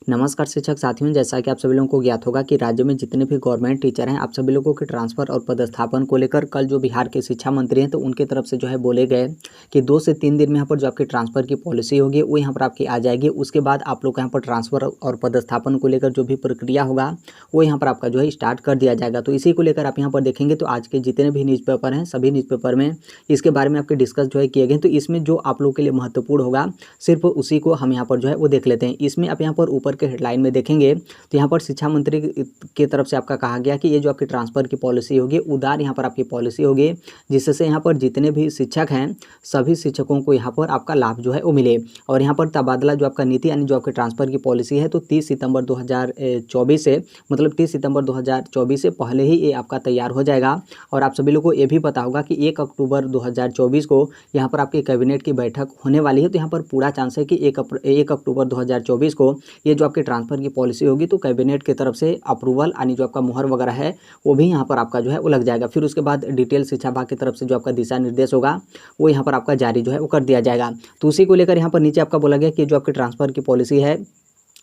नमस्कार शिक्षक साथियों, जैसा कि आप सभी लोगों को ज्ञात होगा कि राज्य में जितने भी गवर्नमेंट टीचर हैं, आप सभी लोगों के ट्रांसफ़र और पदस्थापन को लेकर कल जो बिहार के शिक्षा मंत्री हैं तो उनकी तरफ से जो है बोले गए कि 2 से 3 दिन में यहाँ पर जो आपकी ट्रांसफ़र की पॉलिसी होगी वो यहाँ पर आपकी आ जाएगी। उसके बाद आप लोग का यहाँ पर ट्रांसफ़र और पदस्थापन को लेकर जो भी प्रक्रिया होगा वो यहाँ पर आपका जो है स्टार्ट कर दिया जाएगा। तो इसी को लेकर आप यहाँ पर देखेंगे तो आज के जितने भी न्यूज़पेपर हैं सभी न्यूज़पेपर में इसके बारे में आपके डिस्कस जो है किए गए। तो इसमें जो आप लोग के लिए महत्वपूर्ण होगा सिर्फ उसी को हम यहाँ पर जो है वो देख लेते हैं। इसमें आप यहाँ पर ऊपर के हेडलाइन में देखेंगे तो यहाँ पर शिक्षा मंत्री की तरफ से आपका कहा गया कि ये जो आपकी ट्रांसफ़र की पॉलिसी होगी उदार यहाँ पर आपकी पॉलिसी होगी, जिससे यहाँ पर जितने भी शिक्षक हैं सभी शिक्षकों को यहाँ पर आपका लाभ जो है वो मिले। और यहाँ पर तबादला जो आपका नीति यानी जो आपकी ट्रांसफ़र की पॉलिसी है तो 30 सितंबर 2024 से मतलब 30 सितंबर 2024 से पहले ही ये आपका तैयार हो जाएगा। और आप सभी लोगों को ये भी पता होगा कि 1 अक्टूबर 2024 को यहाँ पर आपकी कैबिनेट की बैठक होने वाली है। तो यहाँ पर पूरा चांस है कि 1 अक्टूबर 2024 को ये जो आपकी ट्रांसफ़र की पॉलिसी होगी तो कैबिनेट की तरफ से अप्रूवल यानी जो आपका मुहर वगैरह है वो भी यहाँ पर आपका जो है वो लग जाएगा। फिर उसके बाद डिटेल शिक्षा विभाग की तरफ से जो आपका दिशा निर्देश होगा वो यहाँ पर आपका जारी जो है वो कर दिया जाएगा। तो उसी को लेकर यहाँ पर नीचे आपका बोला गया कि जो आपकी ट्रांसफ़र की पॉलिसी है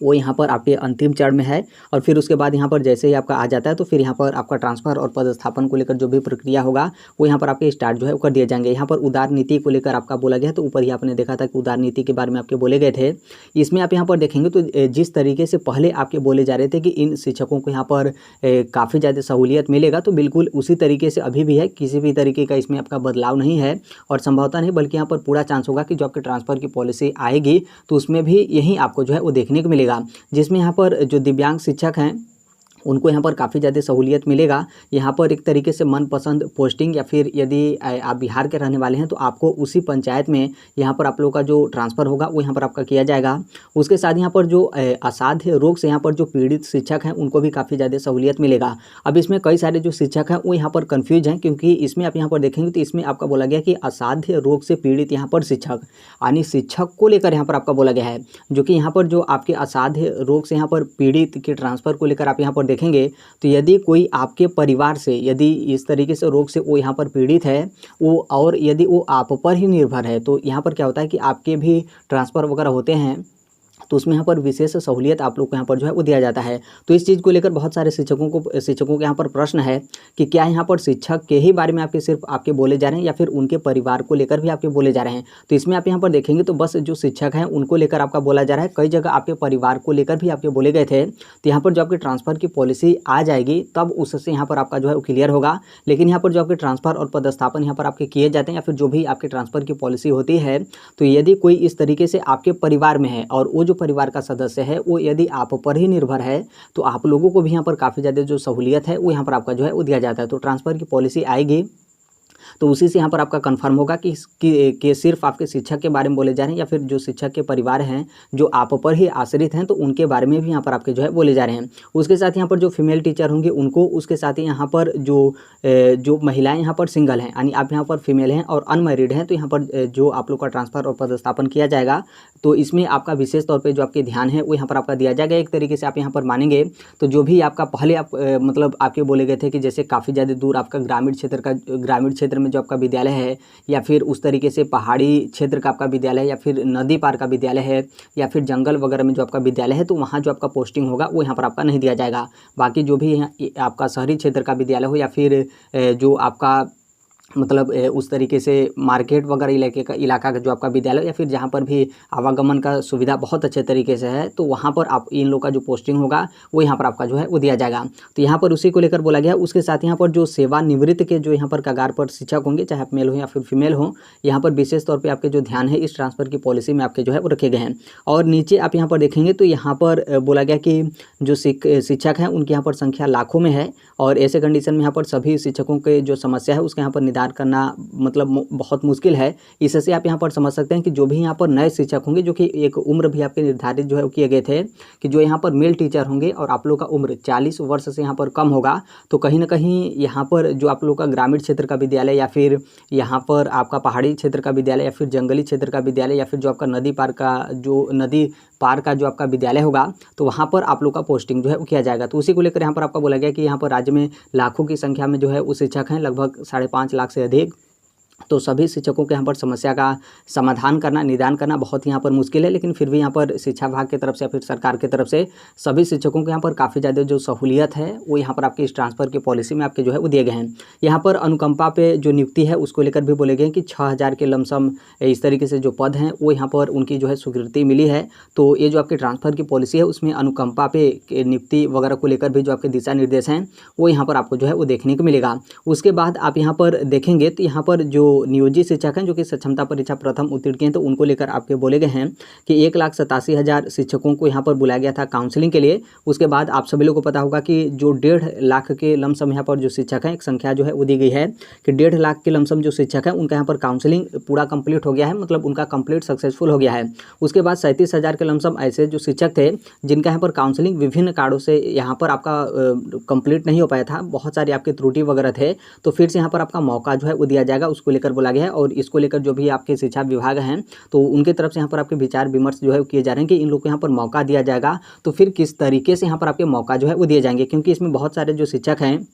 वो यहाँ पर आपके अंतिम चरण में है। और फिर उसके बाद यहाँ पर जैसे ही आपका आ जाता है तो फिर यहाँ पर आपका ट्रांसफ़र और पदस्थापन को लेकर जो भी प्रक्रिया होगा वो यहाँ पर आपके स्टार्ट जो है वो कर दिए जाएंगे। यहाँ पर उदार नीति को लेकर आपका बोला गया है, तो ऊपर ही आपने देखा था कि उदार नीति के बारे में आपके बोले गए थे। इसमें आप यहाँ पर देखेंगे तो जिस तरीके से पहले आपके बोले जा रहे थे कि इन शिक्षकों को यहाँ पर काफ़ी ज़्यादा सहूलियत मिलेगा, तो बिल्कुल उसी तरीके से अभी भी है, किसी भी तरीके का इसमें आपका बदलाव नहीं है और संभवतः नहीं, बल्कि यहाँ पर पूरा चांस होगा कि जो आपके ट्रांसफ़र की पॉलिसी आएगी तो उसमें भी यही आपको जो है वो देखने को मिलेगा, जिसमें यहाँ पर जो दिव्यांग शिक्षक हैं उनको यहाँ पर काफ़ी ज़्यादा सहूलियत मिलेगा। यहाँ पर एक तरीके से मनपसंद पोस्टिंग या फिर यदि आप बिहार के रहने वाले हैं तो आपको उसी पंचायत में यहाँ पर आप लोगों का जो ट्रांसफ़र होगा वो यहाँ पर आपका किया जाएगा। उसके साथ यहाँ पर जो असाध्य रोग से यहाँ पर जो पीड़ित शिक्षक हैं उनको भी काफ़ी ज़्यादा सहूलियत मिलेगा। अब इसमें कई सारे जो शिक्षक हैं वो यहाँ पर कन्फ्यूज हैं, क्योंकि इसमें आप यहाँ पर देखेंगे तो इसमें आपका बोला गया कि असाध्य रोग से पीड़ित यहाँ पर शिक्षक यानी शिक्षक को लेकर यहाँ पर आपका बोला गया है, जो कि यहाँ पर जो आपके असाध्य रोग से यहाँ पर पीड़ित के ट्रांसफ़र को लेकर आप यहाँ पर देखेंगे तो यदि कोई आपके परिवार से यदि इस तरीके से रोग से वो यहाँ पर पीड़ित है वो और यदि वो आप पर ही निर्भर है तो यहाँ पर क्या होता है कि आपके भी ट्रांसफ़र वगैरह होते हैं तो उसमें यहाँ पर विशेष सहूलियत आप लोग को यहाँ पर जो है वो दिया जाता है। तो इस चीज़ को लेकर बहुत सारे शिक्षकों के यहाँ पर प्रश्न है कि क्या यहाँ पर शिक्षक के ही बारे में आपके सिर्फ आपके बोले जा रहे हैं या फिर उनके परिवार को लेकर भी आपके बोले जा रहे हैं। तो इसमें आप यहाँ पर देखेंगे तो बस जो शिक्षक हैं उनको लेकर आपका बोला जा रहा है, कई जगह आपके परिवार को लेकर भी आपके बोले गए थे। तो यहाँ पर जो आपकी ट्रांसफ़र की पॉलिसी आ जाएगी तब उससे यहाँ पर आपका जो है वो क्लियर होगा। लेकिन यहाँ पर जो आपके ट्रांसफ़र और पदस्थापन यहाँ पर आपके किए जाते हैं या फिर जो भी आपके ट्रांसफ़र की पॉलिसी होती है तो यदि कोई इस तरीके से आपके परिवार में है और वो जो परिवार का सदस्य है वो यदि आप पर ही निर्भर है तो आप लोगों को भी यहाँ पर काफ़ी ज़्यादा जो सहूलियत है वो यहाँ पर आपका जो है वो दिया जाता है। तो ट्रांसफ़र की पॉलिसी आएगी तो उसी से यहाँ पर आपका कंफर्म होगा कि सिर्फ आपके शिक्षक के बारे में बोले जा रहे हैं या फिर जो शिक्षक के परिवार हैं जो आप पर ही आश्रित हैं तो उनके बारे में भी यहाँ पर आपके जो है बोले जा रहे हैं। उसके साथ यहाँ पर जो फीमेल टीचर होंगे उनको, उसके साथ ही यहाँ पर जो महिलाएं यहाँ पर सिंगल हैं यानी आप यहाँ पर फीमेल हैं और अनमैरिड हैं तो यहाँ पर जो आप लोग का ट्रांसफ़र और पदस्थापन किया जाएगा तो इसमें आपका विशेष तौर पर जो आपके ध्यान है वो यहाँ पर आपका दिया जाएगा। एक तरीके से आप यहाँ पर मानेंगे तो जो भी आपका पहले आप मतलब आपके बोले गए थे कि जैसे काफ़ी ज़्यादा दूर आपका ग्रामीण क्षेत्र में जो आपका विद्यालय है या फिर उस तरीके से पहाड़ी क्षेत्र का आपका विद्यालय है या फिर नदी पार का विद्यालय है या फिर जंगल वगैरह में जो आपका विद्यालय है तो वहाँ जो आपका पोस्टिंग होगा वो यहाँ पर आपका नहीं दिया जाएगा। बाकी जो भी आपका शहरी क्षेत्र का विद्यालय हो या फिर जो आपका मतलब उस तरीके से मार्केट वगैरह इलाका का जो आपका विद्यालय या फिर जहाँ पर भी आवागमन का सुविधा बहुत अच्छे तरीके से है तो वहाँ पर आप इन लोग का जो पोस्टिंग होगा वो यहाँ पर आपका जो है वो दिया जाएगा। तो यहाँ पर उसी को लेकर बोला गया। उसके साथ यहाँ पर जो सेवानिवृत्त के जो यहाँ पर कगार पर शिक्षक होंगे चाहे आप मेल हो या फिर फीमेल हो, यहाँ पर विशेष तौर पर आपके जो ध्यान है इस ट्रांसफ़र की पॉलिसी में आपके जो है वो रखे गए हैं। और नीचे आप यहाँ पर देखेंगे तो यहाँ पर बोला गया कि जो शिक्षक हैं उनकी यहाँ पर संख्या लाखों में है और ऐसे कंडीशन में यहाँ पर सभी शिक्षकों के जो समस्या है उसका यहाँ पर निदान करना मतलब बहुत मुश्किल है। इससे आप यहाँ पर समझ सकते हैं कि जो भी यहाँ पर नए शिक्षक होंगे जो कि एक उम्र भी आपके निर्धारित जो है किए गए थे कि जो यहाँ पर मेल टीचर होंगे और आप लोग का उम्र 40 वर्ष से यहाँ पर कम होगा तो कहीं ना कहीं यहाँ पर जो आप लोग का ग्रामीण क्षेत्र का विद्यालय या फिर यहाँ पर आपका पहाड़ी क्षेत्र का विद्यालय या फिर जंगली क्षेत्र का विद्यालय या फिर जो आपका नदी पार का जो आपका विद्यालय होगा तो वहाँ पर आप लोग का पोस्टिंग जो है वो किया जाएगा। तो उसी को लेकर यहाँ पर आपका बोला गया कि यहाँ पर राज्य में लाखों की संख्या में जो है वो शिक्षक हैं, लगभग 5.5 लाख से अधिक। तो सभी शिक्षकों के यहाँ पर समस्या का समाधान करना, निदान करना बहुत यहाँ पर मुश्किल है, लेकिन फिर भी यहाँ पर शिक्षा विभाग की तरफ से या फिर सरकार की तरफ से सभी शिक्षकों को यहाँ पर काफ़ी ज़्यादा जो सहूलियत है वो यहाँ पर आपके इस ट्रांसफ़र की पॉलिसी में आपके जो है वो दिए गए हैं। यहाँ पर अनुकंपा पे जो नियुक्ति है उसको लेकर भी बोले गए हैं कि 6,000 के लमसम इस तरीके से जो पद हैं वो यहाँ पर उनकी जो है स्वीकृति मिली है। तो ये जो आपकी ट्रांसफ़र की पॉलिसी है उसमें अनुकंपा पे नियुक्ति वगैरह को लेकर भी जो आपके दिशा निर्देश हैं वो यहाँ पर आपको जो है वो देखने को मिलेगा। उसके बाद आप यहाँ पर देखेंगे तो यहाँ पर जो नियोजित शिक्षक हैं जो कि सक्षमता परीक्षा प्रथम उत्तीर्ण किए हैं तो उनको लेकर आपके बोले गए हैं कि 1,87,000 शिक्षकों को यहाँ पर बुलाया गया था काउंसलिंग के लिए। उसके बाद आप सभी लोगों को पता होगा कि जो 1.5 लाख के लमसम यहाँ पर जो शिक्षक हैं, एक संख्या जो है वो दी गई है कि 1.5 लाख के लमसम जो शिक्षक हैं उनका यहाँ पर काउंसलिंग पूरा कंप्लीट हो गया है, मतलब उनका कंप्लीट सक्सेसफुल हो गया है। उसके बाद 37,000 के लमसम ऐसे जो शिक्षक थे जिनका यहाँ पर काउंसलिंग विभिन्न कारणों से यहाँ पर आपका कंप्लीट नहीं हो पाया था, बहुत सारी आपकी त्रुटि वगैरह थे, तो फिर से यहाँ पर आपका मौका जो है वो दिया जाएगा, उसको लेकर बोला गया है। और इसको लेकर जो भी आपके शिक्षा विभाग हैं तो उनके तरफ से यहाँ पर आपके विचार विमर्श जो है किए जा रहे हैं कि इन लोग को यहाँ पर मौका दिया जाएगा, तो फिर किस तरीके से यहाँ पर आपके मौका जो है वो दिए जाएंगे, क्योंकि इसमें बहुत सारे जो शिक्षक हैं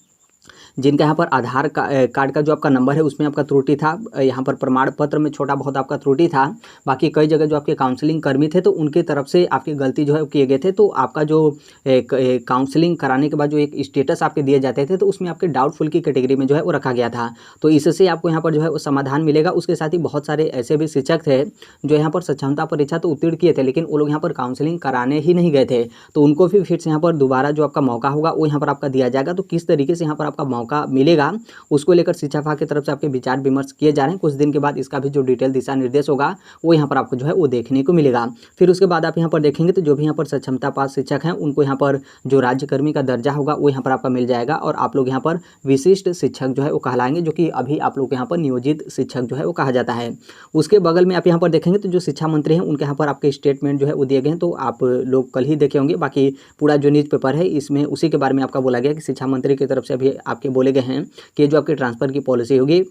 जिनका यहाँ पर आधार कार्ड का जो आपका नंबर है उसमें आपका त्रुटि था, यहाँ पर प्रमाण पत्र में छोटा बहुत आपका त्रुटि था, बाकी कई जगह जो आपके काउंसलिंग कर्मी थे तो उनके तरफ से आपकी गलती जो है किए गए थे। तो आपका जो काउंसलिंग कराने के बाद जो एक स्टेटस आपके दिए जाते थे तो उसमें आपके डाउटफुल की कैटेगरी में जो है वो रखा गया था, तो इससे आपको यहाँ पर जो है वो समाधान मिलेगा। उसके साथ ही बहुत सारे ऐसे भी शिक्षक थे जो यहाँ पर सक्षमता परीक्षा तो उत्तीर्ण किए थे लेकिन वो लोग यहाँ पर काउंसलिंग कराने ही नहीं गए थे, तो उनको भी फिर से यहाँ पर दोबारा जो आपका मौका होगा वो यहाँ पर आपका दिया जाएगा। तो किस तरीके से यहाँ पर आपका मौका मिलेगा उसको लेकर शिक्षा विभाग की तरफ से आपके विचार विमर्श किए जा रहे हैं। कुछ दिन के बाद इसका भी जो डिटेल दिशा निर्देश होगा वो यहाँ पर आपको जो है वो देखने को मिलेगा। फिर उसके बाद आप यहाँ पर देखेंगे तो जो भी यहाँ पर सक्षमता पास शिक्षक हैं उनको यहाँ पर जो राज्यकर्मी का दर्जा होगा वो यहाँ पर आपका मिल जाएगा और आप लोग यहाँ पर विशिष्ट शिक्षक जो है वो कहलाएंगे, जो कि अभी आप लोग यहाँ पर नियोजित शिक्षक जो है वो कहा जाता है। उसके बगल में आप यहाँ पर देखेंगे तो जो शिक्षा मंत्री हैं उनके यहाँ पर आपके स्टेटमेंट जो है वो दिए गए हैं, तो आप लोग कल ही देखे होंगे, बाकी पूरा जो न्यूज़ पेपर है इसमें उसी के बारे में आपका बोला गया कि शिक्षा मंत्री की तरफ से अभी आपके बोले गए हैं कि जो आपकी ट्रांसफ़र की पॉलिसी होगी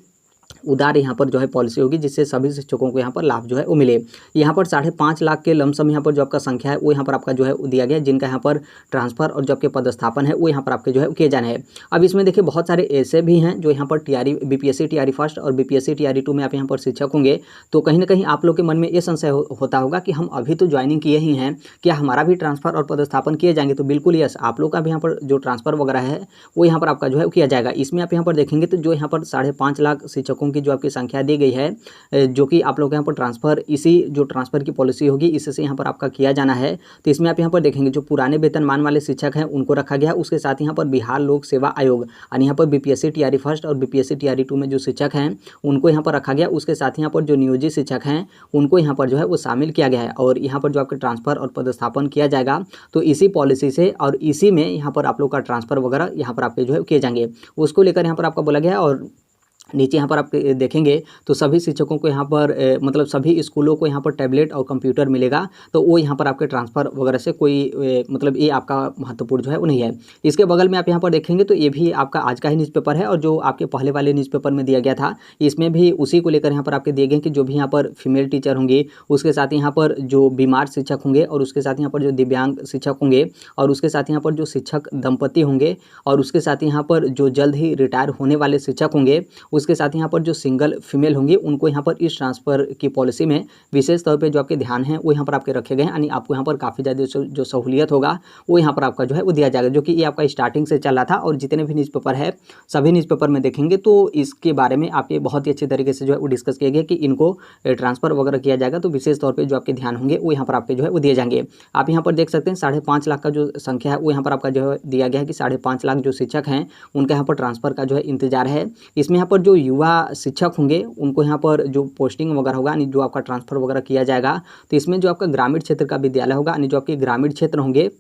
उदार यहाँ पर जो है पॉलिसी होगी जिससे सभी शिक्षकों को यहाँ पर लाभ जो है वो मिले। यहाँ पर 5.5 लाख के लमसम यहाँ पर जो आपका संख्या है वो यहाँ पर आपका जो है दिया गया, जिनका यहाँ पर ट्रांसफ़र और जो आपके पदस्थापन है वो यहाँ पर आपके जो है किए जाने हैं। अब इसमें देखिए बहुत सारे ऐसे भी हैं जो यहाँ पर टीआरई बीपीएससी टीआरई फर्स्ट और बीपीएससी टीआरई 2 में आप यहाँ पर शिक्षक होंगे, तो कहीं ना कहीं आप लोग के मन में ये संशय होता होगा कि हम अभी तो ज्वाइनिंग किए ही हैं, क्या हमारा भी ट्रांसफ़र और पदस्थापन किए जाएंगे? तो बिल्कुल यस, आप लोग का भी यहाँ पर जो ट्रांसफ़र वगैरह है वो यहाँ पर आपका जो है किया जाएगा। इसमें आप यहाँ पर देखेंगे तो जो यहाँ पर 5.5 लाख शिक्षकों की जो आपकी संख्या दी गई है जो कि आप लोग यहाँ पर ट्रांसफ़र इसी जो ट्रांसफ़र की पॉलिसी होगी इससे यहाँ पर आपका किया जाना है। तो इसमें आप यहाँ पर देखेंगे जो पुराने वेतनमान वाले शिक्षक हैं उनको रखा गया है, उसके साथ यहाँ पर बिहार लोक सेवा आयोग और यहाँ पर बीपीएससी टीआरई फर्स्ट और बीपीएससी टीआरई 2 में जो शिक्षक हैं उनको यहाँ पर रखा गया। उसके साथ यहाँ पर जो नियोजित शिक्षक हैं उनको यहाँ पर जो है वो शामिल किया गया है और यहाँ पर जो आपके ट्रांसफ़र और पदस्थापन किया जाएगा तो इसी पॉलिसी से और इसी में यहाँ पर आप लोग का ट्रांसफ़र वगैरह यहाँ पर आपके जो है किए जाएंगे, उसको लेकर यहाँ पर आपका बोला गया है। और नीचे यहाँ पर आप देखेंगे तो सभी शिक्षकों को यहाँ पर मतलब सभी स्कूलों को यहाँ पर टैबलेट और कंप्यूटर मिलेगा, तो वो यहाँ पर आपके ट्रांसफ़र वगैरह से कोई मतलब ये आपका महत्वपूर्ण जो है वो नहीं है। इसके बगल में आप यहाँ पर देखेंगे तो ये भी आपका आज का ही न्यूज़पेपर है और जो आपके पहले वाले न्यूज़पेपर में दिया गया था इसमें भी उसी को लेकर यहाँ पर आपके दिए गए कि जो भी यहाँ पर फीमेल टीचर होंगे, उसके साथ यहाँ पर जो बीमार शिक्षक होंगे और उसके साथ यहाँ पर जो दिव्यांग शिक्षक होंगे और उसके साथ यहाँ पर जो शिक्षक दंपति होंगे और उसके साथ यहाँ पर जो जल्द ही रिटायर होने वाले शिक्षक होंगे, उसके साथ यहाँ पर जो सिंगल फीमेल होंगी उनको यहाँ पर इस ट्रांसफ़र की पॉलिसी में विशेष तौर पे जो आपके ध्यान है वो यहाँ पर आपके रखे गए हैं, यानी आपको यहाँ पर काफ़ी ज़्यादा जो सहूलियत होगा वो यहाँ पर आपका जो है वो दिया जाएगा, जो कि ये आपका स्टार्टिंग से चल रहा था। और जितने भी न्यूज़पेपर है सभी न्यूज़पेपर में देखेंगे तो इसके बारे में आपके बहुत ही अच्छे तरीके से जो है वो डिस्कस किया गया कि इनको ट्रांसफ़र वगैरह किया जाएगा, तो विशेष तौर पर जो आपके ध्यान होंगे वो यहाँ पर आपके जो है वो दिए जाएंगे। आप यहाँ पर देख सकते हैं 5.5 लाख का जो संख्या है वो यहाँ पर आपका जो है दिया गया है कि 5.5 लाख जो शिक्षक हैं उनका यहाँ पर ट्रांसफ़र का जो है इंतजार है। इसमें यहाँ पर जो युवा शिक्षक होंगे उनको यहाँ पर जो पोस्टिंग वगैरह होगा यानी जो आपका ट्रांसफ़र वगैरह किया जाएगा, तो इसमें जो आपका ग्रामीण क्षेत्र का विद्यालय होगा यानी जो आपके ग्रामीण क्षेत्र होंगे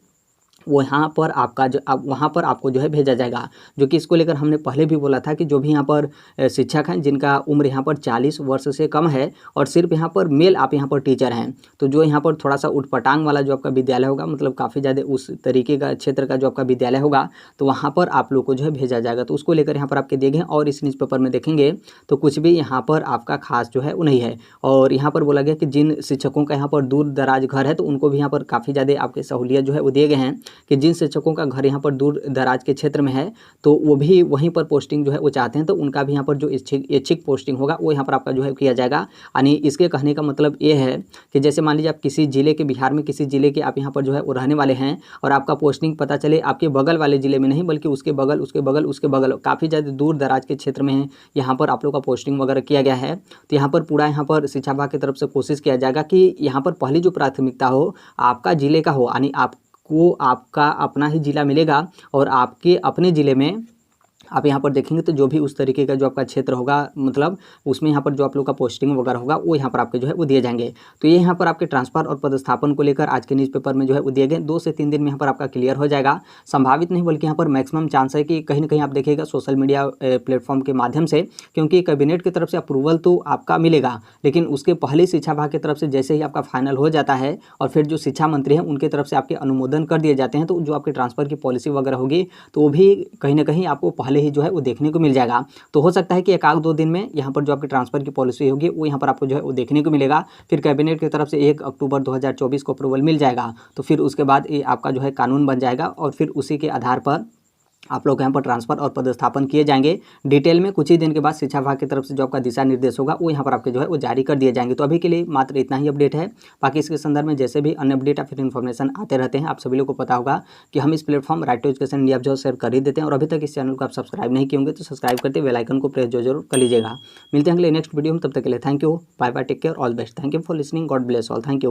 वो यहाँ पर आपका जो वहाँ पर आपको जो है भेजा जाएगा, जो कि इसको लेकर हमने पहले भी बोला था कि जो भी यहाँ पर शिक्षक हैं जिनका उम्र यहाँ पर 40 वर्ष से कम है और सिर्फ यहाँ पर मेल आप यहाँ पर टीचर हैं, तो जो यहाँ पर थोड़ा सा उटपटांग वाला जो आपका विद्यालय होगा, मतलब काफ़ी ज़्यादा उस तरीके का क्षेत्र का जो आपका विद्यालय होगा तो वहाँ पर आप लोग को जो है भेजा जाएगा, तो उसको लेकर यहाँ पर आपके दिए गए। और इस न्यूज़ पेपर में देखेंगे तो कुछ भी यहाँ पर आपका खास जो है वो नहीं है। और यहाँ पर बोला गया कि जिन शिक्षकों का यहाँ पर दूर दराज घर है तो उनको भी यहाँ पर काफ़ी ज़्यादा आपके सहूलियत जो है वो दिए गए हैं। कि जिन शिक्षकों का घर यहाँ पर दूर दराज के क्षेत्र में है तो वो भी वहीं पर पोस्टिंग जो है वो चाहते हैं, तो उनका भी यहाँ पर जो ऐच्छिक पोस्टिंग होगा वो यहाँ पर आपका जो है किया जाएगा। यानी इसके कहने का मतलब ये है कि जैसे मान लीजिए आप किसी जिले के, बिहार में किसी जिले के आप यहाँ पर जो है वो रहने वाले हैं और आपका पोस्टिंग पता चले आपके बगल वाले जिले में नहीं बल्कि उसके बगल उसके बगल उसके बगल काफ़ी ज़्यादा दूर दराज के क्षेत्र में है, यहाँ पर आप लोग का पोस्टिंग वगैरह किया गया है, तो यहाँ पर पूरा यहाँ पर शिक्षा विभाग की तरफ से कोशिश किया जाएगा कि यहाँ पर पहली जो प्राथमिकता हो आपका जिले का हो, यानी आपको आपका अपना ही जिला मिलेगा और आपके अपने ज़िले में आप यहाँ पर देखेंगे तो जो भी उस तरीके का जो आपका क्षेत्र होगा, मतलब उसमें यहाँ पर जो आप लोग का पोस्टिंग वगैरह होगा वो यहाँ पर आपके जो है वो दिए जाएंगे। तो ये यहाँ पर आपके ट्रांसफर और पदस्थापन को लेकर आज के न्यूज़पेपर में जो है वो दिए गए 2 से 3 दिन में यहाँ पर आपका क्लियर हो जाएगा। संभावित नहीं बल्कि यहाँ पर मैक्सिमम चांस है कि कहीं ना कहीं आप देखिएगा सोशल मीडिया प्लेटफॉर्म के माध्यम से, क्योंकि कैबिनेट की तरफ से अप्रूवल तो आपका मिलेगा लेकिन उसके पहले शिक्षा विभाग की तरफ से जैसे ही आपका फाइनल हो जाता है और फिर जो शिक्षा मंत्री हैं उनकी तरफ से आपके अनुमोदन कर दिए जाते हैं, तो जो आपके ट्रांसफर की पॉलिसी वगैरह होगी तो वो भी कहीं ना कहीं आपको पहले ही जो है वो देखने को मिल जाएगा। तो हो सकता है कि 1-2 दिन में यहाँ पर जो आपकी ट्रांसफर की पॉलिसी होगी वो यहाँ पर आपको जो है वो देखने को मिलेगा। फिर कैबिनेट की तरफ से 1 अक्टूबर 2024 को अप्रूवल मिल जाएगा, तो फिर उसके बाद ये आपका जो है कानून बन जाएगा और फिर उसी के आधार पर आप लोग यहाँ पर ट्रांसफर और पदस्थापन किए जाएंगे। डिटेल में कुछ ही दिन के बाद शिक्षा विभाग की तरफ से जो आपका दिशा निर्देश होगा वो यहाँ पर आपके जो है वो जारी कर दिए जाएंगे। तो अभी के लिए मात्र इतना ही अपडेट है, बाकी इसके संदर्भ में जैसे भी अन्य अपडेट या फिर इन्फॉर्मेशन आते रहते हैं, आप सभी लोग को पता होगा कि हम इस platform right to education India जो शेयर कर ही देते हैं। और अभी तक इस चैनल को आप सब्सक्राइब नहीं किए होंगे तो सब्सक्राइब करते बेल आइकन को प्रेस जरूर कर लीजिएगा। मिलते हैं अगले नेक्स्ट वीडियो में, तब तक के लिए thank you, bye bye, take care, all best, thank you for listening, God bless all, thank you.